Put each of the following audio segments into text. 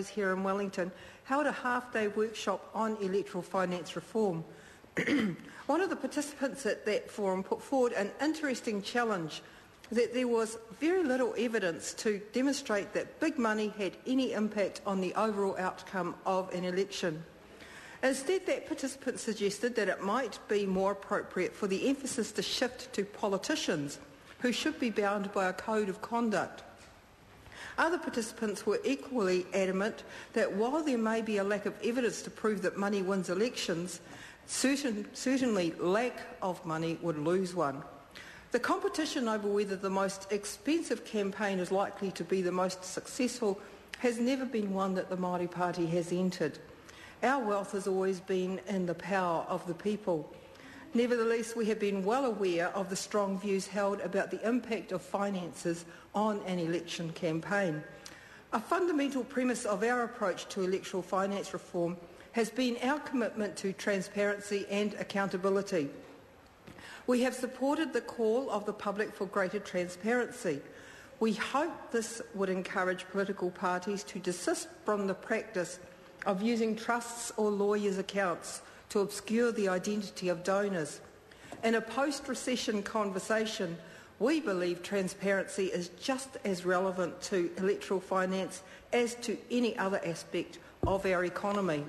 here in Wellington held a half-day workshop on electoral finance reform. One of the participants at that forum put forward an interesting challenge that there was very little evidence to demonstrate that big money had any impact on the overall outcome of an election. Instead, that participant suggested that it might be more appropriate for the emphasis to shift to politicians who should be bound by a code of conduct. Other participants were equally adamant that while there may be a lack of evidence to prove that money wins elections, certainly lack of money would lose one. The competition over whether the most expensive campaign is likely to be the most successful has never been one that the Māori Party has entered. Our wealth has always been in the power of the people. Nevertheless, we have been well aware of the strong views held about the impact of finances on an election campaign. A fundamental premise of our approach to electoral finance reform has been our commitment to transparency and accountability. We have supported the call of the public for greater transparency. We hope this would encourage political parties to desist from the practice of using trusts or lawyers' accounts to obscure the identity of donors. In a post-recession conversation, we believe transparency is just as relevant to electoral finance as to any other aspect of our economy.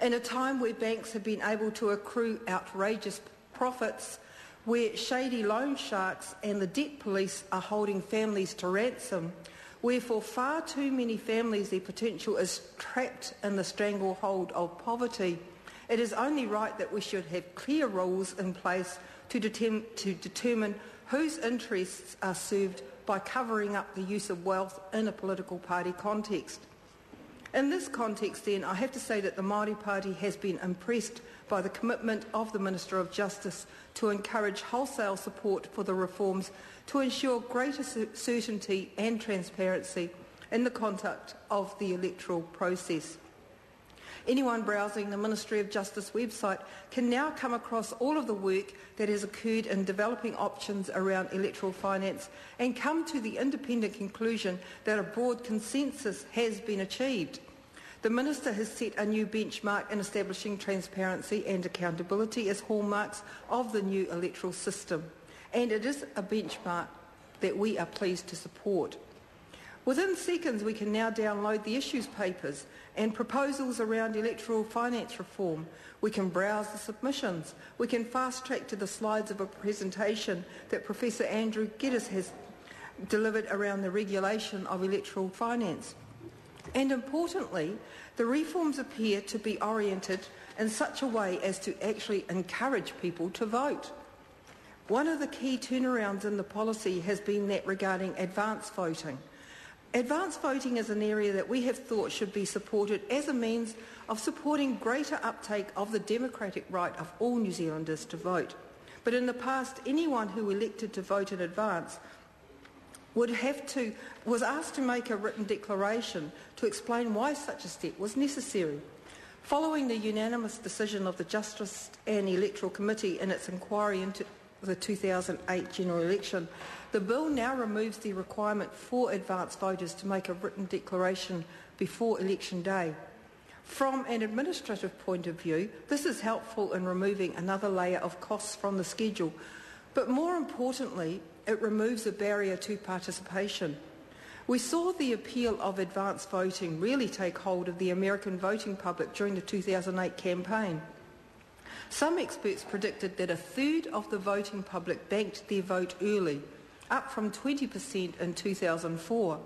In a time where banks have been able to accrue outrageous profits, where shady loan sharks and the debt police are holding families to ransom, where for far too many families their potential is trapped in the stranglehold of poverty, it is only right that we should have clear rules in place to determine whose interests are served by covering up the use of wealth in a political party context. In this context, then, I have to say that the Māori Party has been impressed by the commitment of the Minister of Justice to encourage wholesale support for the reforms to ensure greater certainty and transparency in the conduct of the electoral process. Anyone browsing the Ministry of Justice website can now come across all of the work that has occurred in developing options around electoral finance and come to the independent conclusion that a broad consensus has been achieved. The Minister has set a new benchmark in establishing transparency and accountability as hallmarks of the new electoral system, and it is a benchmark that we are pleased to support. Within seconds, we can now download the issues papers and proposals around electoral finance reform. We can browse the submissions. We can fast-track to the slides of a presentation that Professor Andrew Geddes has delivered around the regulation of electoral finance. And importantly, the reforms appear to be oriented in such a way as to actually encourage people to vote. One of the key turnarounds in the policy has been that regarding advance voting. Advance voting is an area that we have thought should be supported as a means of supporting greater uptake of the democratic right of all New Zealanders to vote. But in the past, anyone who elected to vote in advance was asked to make a written declaration to explain why such a step was necessary. Following the unanimous decision of the Justice and Electoral Committee in its inquiry into the 2008 general election, the bill now removes the requirement for advance voters to make a written declaration before election day. From an administrative point of view, this is helpful in removing another layer of costs from the schedule, but more importantly, it removes a barrier to participation. We saw the appeal of advance voting really take hold of the American voting public during the 2008 campaign. Some experts predicted that a third of the voting public banked their vote early, up from 20% in 2004.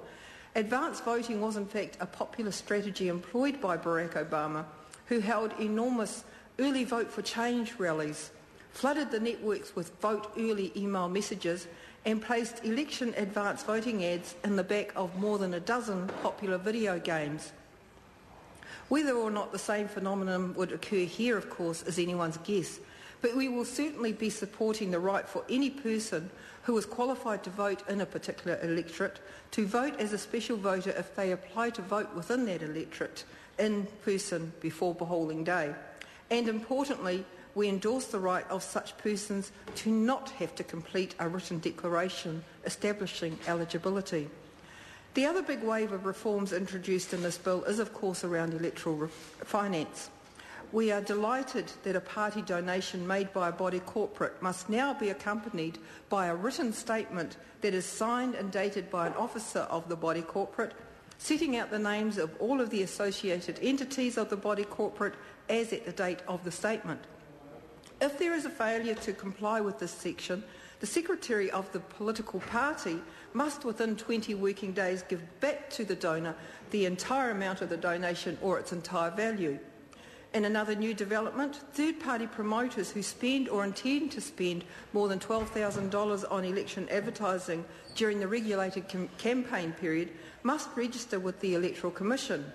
Advance voting was in fact a popular strategy employed by Barack Obama, who held enormous early vote for change rallies, flooded the networks with vote early email messages, and placed election advance voting ads in the back of more than a dozen popular video games. Whether or not the same phenomenon would occur here, of course, is anyone's guess, but we will certainly be supporting the right for any person who is qualified to vote in a particular electorate to vote as a special voter if they apply to vote within that electorate in person before polling day. And importantly, we endorse the right of such persons to not have to complete a written declaration establishing eligibility. The other big wave of reforms introduced in this bill is, of course, around electoral finance. We are delighted that a party donation made by a body corporate must now be accompanied by a written statement that is signed and dated by an officer of the body corporate, setting out the names of all of the associated entities of the body corporate as at the date of the statement. If there is a failure to comply with this section, the secretary of the political party must within 20 working days give back to the donor the entire amount of the donation or its entire value. In another new development, third-party promoters who spend or intend to spend more than $12,000 on election advertising during the regulated campaign period must register with the Electoral Commission.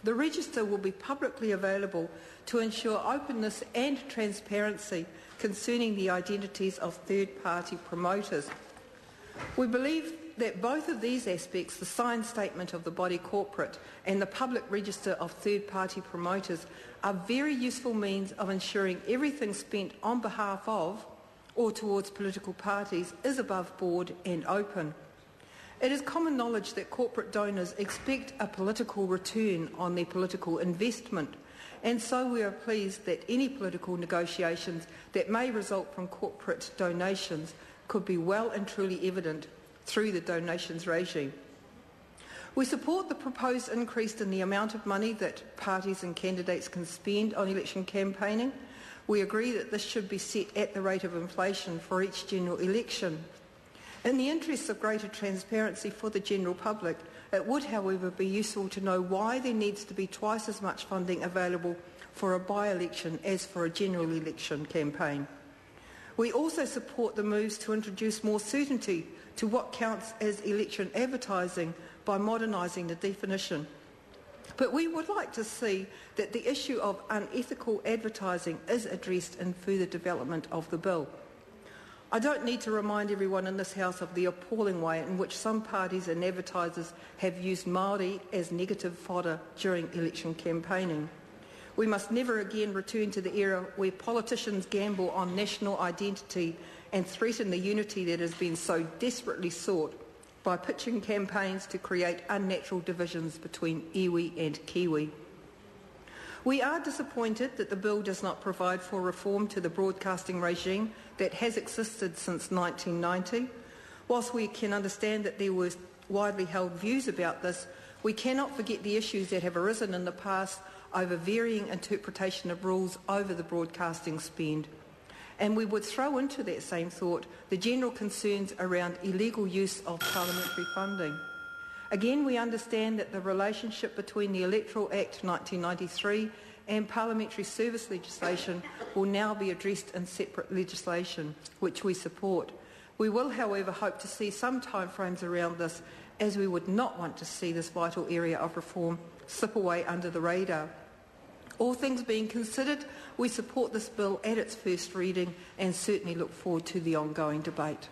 The register will be publicly available to ensure openness and transparency concerning the identities of third-party promoters. We believe that both of these aspects, the signed statement of the body corporate and the public register of third-party promoters, are very useful means of ensuring everything spent on behalf of or towards political parties is above board and open. It is common knowledge that corporate donors expect a political return on their political investment, and so we are pleased that any political negotiations that may result from corporate donations could be well and truly evident through the donations regime. We support the proposed increase in the amount of money that parties and candidates can spend on election campaigning. We agree that this should be set at the rate of inflation for each general election. In the interests of greater transparency for the general public, it would, however, be useful to know why there needs to be twice as much funding available for a by-election as for a general election campaign. We also support the moves to introduce more certainty to what counts as election advertising by modernising the definition. But we would like to see that the issue of unethical advertising is addressed in further development of the bill. I don't need to remind everyone in this House of the appalling way in which some parties and advertisers have used Māori as negative fodder during election campaigning. We must never again return to the era where politicians gamble on national identity and threaten the unity that has been so desperately sought by pitching campaigns to create unnatural divisions between iwi and Kiwi. We are disappointed that the bill does not provide for reform to the broadcasting regime that has existed since 1990. Whilst we can understand that there were widely held views about this, we cannot forget the issues that have arisen in the past over varying interpretation of rules over the broadcasting spend. And we would throw into that same thought the general concerns around illegal use of parliamentary funding. Again, we understand that the relationship between the Electoral Act 1993 and parliamentary service legislation will now be addressed in separate legislation, which we support. We will, however, hope to see some timeframes around this, as we would not want to see this vital area of reform slip away under the radar. All things being considered, we support this bill at its first reading and certainly look forward to the ongoing debate.